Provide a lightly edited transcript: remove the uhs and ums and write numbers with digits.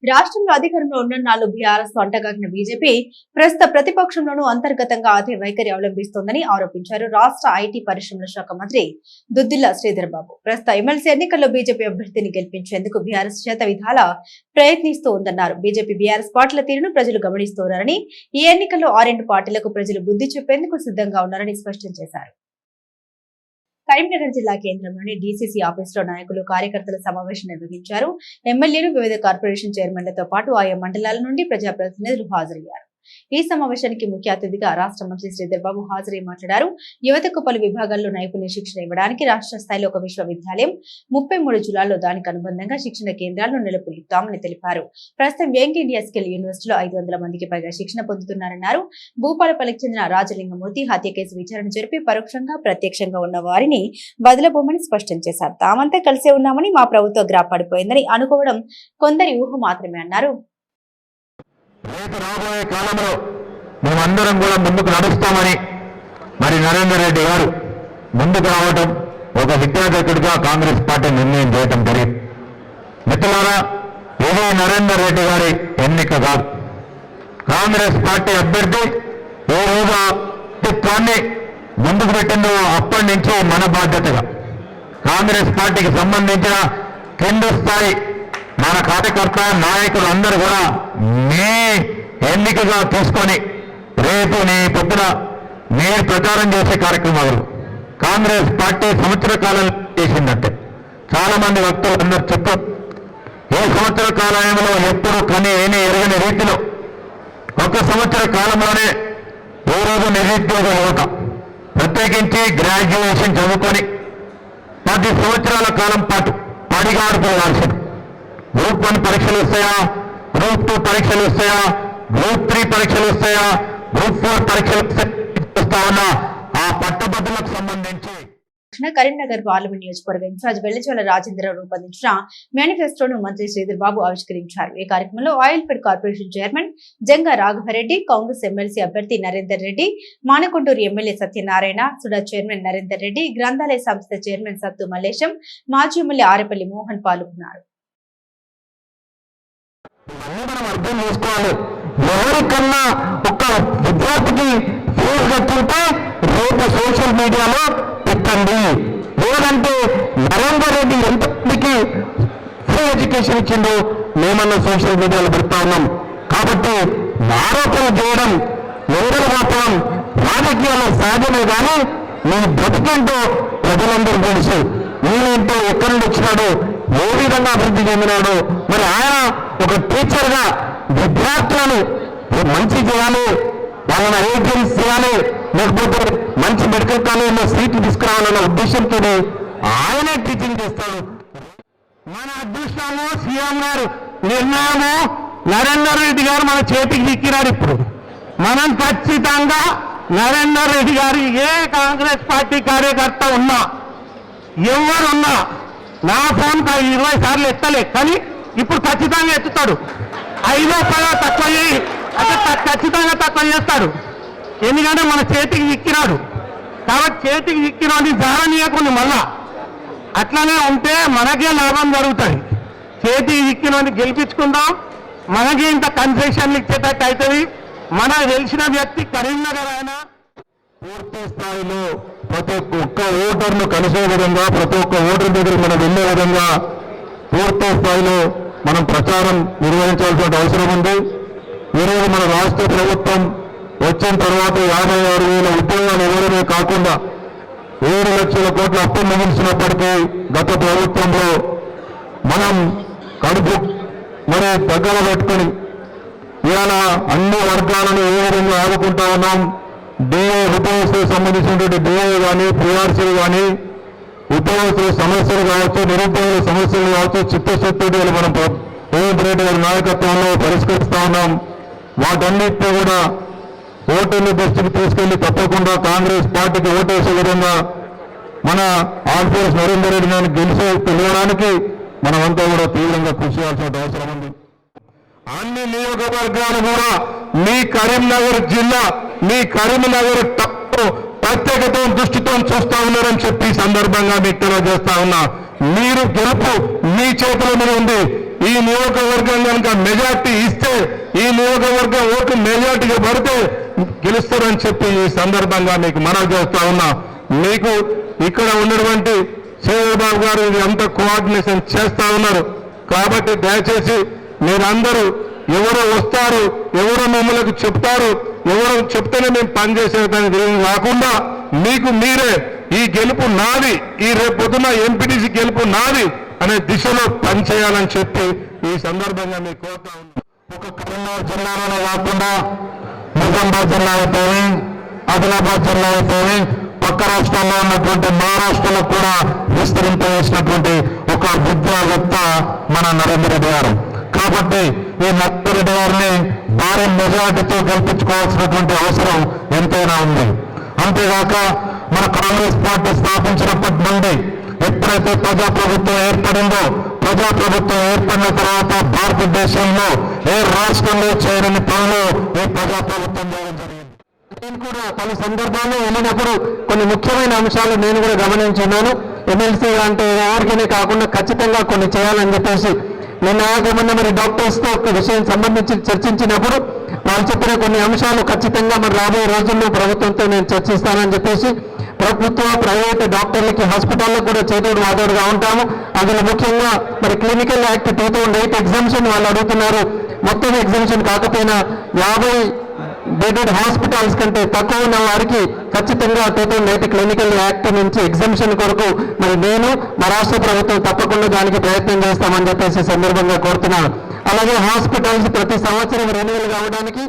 రాష్ట్రంలో అధికారంలో ఉన్న నాలుగు బీఆర్ఎస్ అంటగాగిన బీజేపీ ప్రస్తుత ప్రతిపక్షంలోనూ అంతర్గతంగా అదే వైఖరి అవలంబిస్తోందని ఆరోపించారు. రాష్ట్ర ఐటీ పరిశ్రమల శాఖ మంత్రి దుద్దిల్ల శ్రీధర్ బాబు ప్రస్తుత ఎమ్మెల్సీ ఎన్నికల్లో బీజేపీ అభ్యర్థిని గెలిపించేందుకు బీఆర్ఎస్ చేత విధాలా ప్రయత్నిస్తూ ఉందన్నారు. బీజేపీ బీఆర్ఎస్ పార్టీల తీరును ప్రజలు గమనిస్తున్నారని, ఈ ఎన్నికల్లో ఆ రెండు పార్టీలకు ప్రజలు బుద్ధి చెప్పేందుకు సిద్ధంగా ఉన్నారని స్పష్టం చేశారు. కరీంనగర్ జిల్లా కేంద్రంలోని డీసీసీ ఆఫీసులో నాయకులు కార్యకర్తల సమావేశం నిర్వహించారు. ఎమ్మెల్యేలు, వివిధ కార్పొరేషన్ చైర్మన్లతో పాటు ఆయా మండలాల నుండి ప్రజాప్రతినిధులు హాజరయ్యారు. ఈ సమావేశానికి ముఖ్య అతిథిగా రాష్ట్ర మంత్రి శ్రీధర్ బాబు హాజరై మాట్లాడారు. యువతకు పలు విభాగాల్లో నైపుణ్య శిక్షణ ఇవ్వడానికి రాష్ట్ర స్థాయిలో ఒక విశ్వవిద్యాలయం, 33 జిల్లాల్లో దానికి అనుబంధంగా శిక్షణ కేంద్రాలను నెలకొల్పుతామని తెలిపారు. ప్రస్తుతం యంగ్ ఇండియా స్కిల్ యూనివర్సిటీలో 500 మందికి పైగా శిక్షణ పొందుతున్నారన్నారు. భూపాలపల్లికి చెందిన రాజలింగమూర్తి హత్య కేసు విచారణ జరిపి పరోక్షంగా, ప్రత్యక్షంగా ఉన్న వారిని వదలబోమని స్పష్టం చేశారు. తామంతా కలిసే ఉన్నామని, మా ప్రభుత్వం గ్రాపడిపోయిందని అనుకోవడం కొందరి ఊహ మాత్రమే అన్నారు. రేపు రాబోయే కాలంలో మేమందరం కూడా ముందుకు నడుస్తామని మరి నరేందర్ రెడ్డి గారు ముందుకు రావడం, ఒక విద్యార్థికుడిగా కాంగ్రెస్ పార్టీ నిర్ణయం చేయడం జరిగింది. మిత్రులారా, ఇదే నరేందర్ రెడ్డి గారి ఎన్నిక కాదు. కాంగ్రెస్ పార్టీ అభ్యర్థి ఏ రోజు అస్తిత్వాన్ని ముందుకు పెట్టిందో అప్పటి నుంచి మన బాధ్యతగా కాంగ్రెస్ పార్టీకి సంబంధించిన కింది స్థాయి మన కార్యకర్త నాయకులు అందరూ కూడా మీ ఎన్నికగా తీసుకొని రేపు నీ పొద్దున మీరు ప్రచారం చేసే కార్యక్రమాలు కాంగ్రెస్ పార్టీ సంవత్సర కాలం చేసిందంటే చాలా మంది వక్తలు అందరూ చెప్పారు. ఏ సంవత్సర కాలంలో ఎప్పుడు కని ఏమీ ఎరగని రీతిలో ఒక సంవత్సర కాలంలోనే ఓ రోజు నిరుద్యోగ యువత ప్రత్యేకించి గ్రాడ్యుయేషన్ చదువుకొని 10 సంవత్సరాల కాలం పాటు పడిగాడుకోవాల్సింది. గ్రూప్ 1 పరీక్షలు వస్తాయా, గ్రూప్ 2 పరీక్షలు వస్తాయా, గ్రూప్ 3 పరీక్షలు వస్తాయా, గ్రూప్ 4 పరీక్షలు వస్తా ఉన్న ఆ పట్టభద్రులకు సంబంధించి కరీంనగర్ పార్లమెంట్ నియోజకవర్గ ఇన్ఛార్జ్ వెల్లిచోల రాజేంద్ర రూపొందించిన మేనిఫెస్టోను మంత్రి శ్రీధర్ బాబు ఆవిష్కరించారు. ఈ కార్యక్రమంలో Oilfed corporation chairman Janga Raghava Reddy, Congress MLC అభ్యర్థి నరేందర్ రెడ్డి, మానకొండూరు ఎమ్మెల్యే సత్యనారాయణ, సుడా చైర్మన్ నరేందర్ రెడ్డి, గ్రంథాలయ సంస్థ చైర్మన్ సత్తు మల్లేశం, మాజీ ఎమ్మెల్యే ఆరేపల్లి మోహన్ పాల్గొన్నారు. మనం అర్థం చేసుకోవాలి. ఎవరికన్నా ఒక విద్యార్థికి ఫీజు కట్టుంటే రేపు సోషల్ మీడియాలో పెట్టండి. లేదంటే నరేందర్ రెడ్డి ఎంతమందికి ఫ్రీ ఎడ్యుకేషన్ ఇచ్చిందో మేమన్నా సోషల్ మీడియాలో పెడతా ఉన్నాం. కాబట్టి ఆరోపణ చేయడం, ఎవరు మాత్రం రాజకీయాల్లో సాధ్యమే కానీ మీ బ్రతికేంటో ప్రజలందరూ తెలుసు. నేనేంటో ఎక్కడి నుండి వచ్చినాడు, ఏ విధంగా అభివృద్ధి చెందినాడు. మరి ఆయన ఒక టీచర్గా విద్యార్థులను మంచి చేయాలి, వాళ్ళని ఐఐటీఎస్ చేయాలి, లేకపోతే మంచి మెడికల్ కాలేజీలో సీట్లు తీసుకురావాలన్న ఉద్దేశంతో ఆయనే టీచింగ్ చేస్తాడు. మన అదృష్టము సీఎం గారు నిర్ణయము నరేందర్ రెడ్డి గారు మన చేతికి చిక్కినారు. ఇప్పుడు మనం ఖచ్చితంగా నరేందర్ రెడ్డి గారు ఏ కాంగ్రెస్ పార్టీ కార్యకర్త ఉన్నా, ఎవరున్నా, నా ఫోన్ 20 సార్లు ఎత్తలే, కానీ ఇప్పుడు ఖచ్చితంగా ఎత్తుతాడు. 5-10 తక్కువ అంటే ఖచ్చితంగా తక్కువ చేస్తాడు. ఎందుకంటే మన చేతికి చిక్కినాడు. కాబట్టి చేతికి చిక్కినది జారనీయకుండా మళ్ళా అట్లానే ఉంటే మనకే లాభం జరుగుతుంది. చేతికి చిక్కినది గెలిపించుకుందాం, మనకి ఇంత కన్సెషన్లు ఇచ్చేటట్టు అవుతుంది. మనకు తెలిసిన వ్యక్తి కరీంనగర్ ఆయన పూర్తి స్థాయిలో ప్రతి ఒక్క ఓటర్ను కలిసే విధంగా, ప్రతి ఒక్క ఓటర్ దగ్గర మనం వెళ్ళే విధంగా పూర్తి స్థాయిలో మనం ప్రచారం నిర్వహించాల్సిన అవసరం ఉంది. ఈరోజు మన రాష్ట్ర ప్రభుత్వం వచ్చిన తర్వాత 56,000 ఉద్యోగాలు ఇవ్వడమే కాకుండా 7 లక్షల కోట్ల అప్పు మిగిల్చినప్పటికీ గత ప్రభుత్వంలో మనం కడుపు మరి దగ్గర పెట్టుకుని ఇవాళ అన్ని వర్గాలను ఏ విధంగా ఆదుకుంటా ఉన్నాం. డిఏ ఉద్యోగస్తులకు సంబంధించినటువంటి డిఏ కానీ, పిఆర్సీలు కానీ, ఉద్యోగస్తుల సమస్యలు కావచ్చు, నిరుద్యోగుల సమస్యలు కావచ్చు, చిత్తశుద్ధితో మనం రేవంత్ రెడ్డి గారి నాయకత్వంలో పరిష్కరిస్తా ఉన్నాం. వాటన్నిటినీ కూడా ఓటర్ల దృష్టికి తీసుకెళ్లి తప్పకుండా కాంగ్రెస్ పార్టీకి ఓటేసే విధంగా మన ఆర్పీఎస్ నరేందర్ రెడ్డి గారిని తెలియడానికి మనమంతా కూడా తీవ్రంగా కృషి చేయాల్సిన అవసరం ఉంది. అన్ని నియోజకవర్గాలు కూడా మీ కరీంనగర్ జిల్లా, మీ కరీంనగర్ ప్రత్యేకత దృష్టితో చూస్తా ఉన్నారని చెప్పి సందర్భంగా మీకు తెలియజేస్తా ఉన్నా. మీరు గెలుపు మీ చేతుల మీద ఉంది. ఈ నియోజకవర్గం కనుక మెజార్టీ ఇస్తే ఈ నియోజకవర్గం ఓటు మెజార్టీగా పడితే గెలుస్తారని చెప్పి ఈ సందర్భంగా మీకు మనవి చేస్తా ఉన్నా. మీకు ఇక్కడ ఉన్నటువంటి శ్రీధర్బాబు గారు ఇది అంతా కోఆర్డినేషన్ చేస్తా ఉన్నారు. కాబట్టి దయచేసి మీరందరూ ఎవరు వస్తారు, ఎవరు మమ్మల్ని చెప్తారు, ఎవరు చెప్తేనే మేము పనిచేసేదానికి కాకుండా మీకు మీరే ఈ గెలుపు నాది, ఈ రేపు పొద్దున ఎంపీటీసీ గెలుపు నాది అనే దిశలో పనిచేయాలని చెప్పి ఈ సందర్భంగా మీకు కోరుతా ఉన్నాం. ఒక కరీంనగర్ జిల్లాలోనే కాకుండా నిజామాబాద్ జిల్లా అయితేనే, ఆదిలాబాద్ జిల్లా అయితేనే, పక్క రాష్ట్రాల్లో ఉన్నటువంటి మహారాష్ట్రలో కూడా విస్తరింపజేసినటువంటి ఒక విద్యావేత్త మన నరేంద్ర రెడ్డి గారు. కాబట్టి ఈ నరేంద్ర రెడ్డి గారిని భారీ మెజారిటీతో గెలిపించుకోవాల్సినటువంటి అవసరం ఎంతైనా ఉంది. అంతేగాక మన కాంగ్రెస్ పార్టీ స్థాపించినప్పటి నుండి ఎప్పుడైతే ప్రజాప్రభుత్వం ఏర్పడిందో, ప్రజాప్రభుత్వం ఏర్పడిన తర్వాత భారతదేశంలో ఏ రాష్ట్రంలో చేయని పనులు ఈ ప్రజాప్రభుత్వం చేయడం జరిగింది. నేను కూడా పలు సందర్భాల్లో వెళ్ళినప్పుడు కొన్ని ముఖ్యమైన అంశాలు నేను కూడా గమనించున్నాను. ఎమ్మెల్సీ అంటే ఎవరికైనా కాకుండా ఖచ్చితంగా కొన్ని చేయాలని చెప్పేసి నిన్న ఆగమన్న మరి డాక్టర్స్తో ఒక విషయం సంబంధించి చర్చించినప్పుడు వాళ్ళు చెప్పిన కొన్ని అంశాలు ఖచ్చితంగా మరి రాబోయే రోజుల్లో ప్రభుత్వంతో నేను చర్చిస్తానని చెప్పేసి ప్రభుత్వ ప్రైవేట్ డాక్టర్లకి హాస్పిటల్లో కూడా చేతుడు వాదోడుగా ఉంటాము. అందులో ముఖ్యంగా మరి క్లినికల్ యాక్ట్ 2008 ఎగ్జామ్షన్ వాళ్ళు అడుగుతున్నారు. మొత్తం ఎగ్జామ్షన్ కాకపోయినా 50 బెడెడ్ హాస్పిటల్స్ కంటే తక్కువ ఉన్న వారికి ఖచ్చితంగా 2008 క్లినికల్ యాక్ట్ నుంచి ఎగ్జామ్షన్ కొరకు మరి నేను మా రాష్ట్ర ప్రభుత్వం తప్పకుండా దానికి ప్రయత్నం చేస్తామని చెప్పేసి సందర్భంగా కోరుతున్నాను. అలాగే హాస్పిటల్స్ ప్రతి సంవత్సరం రెన్యువల్ కావడానికి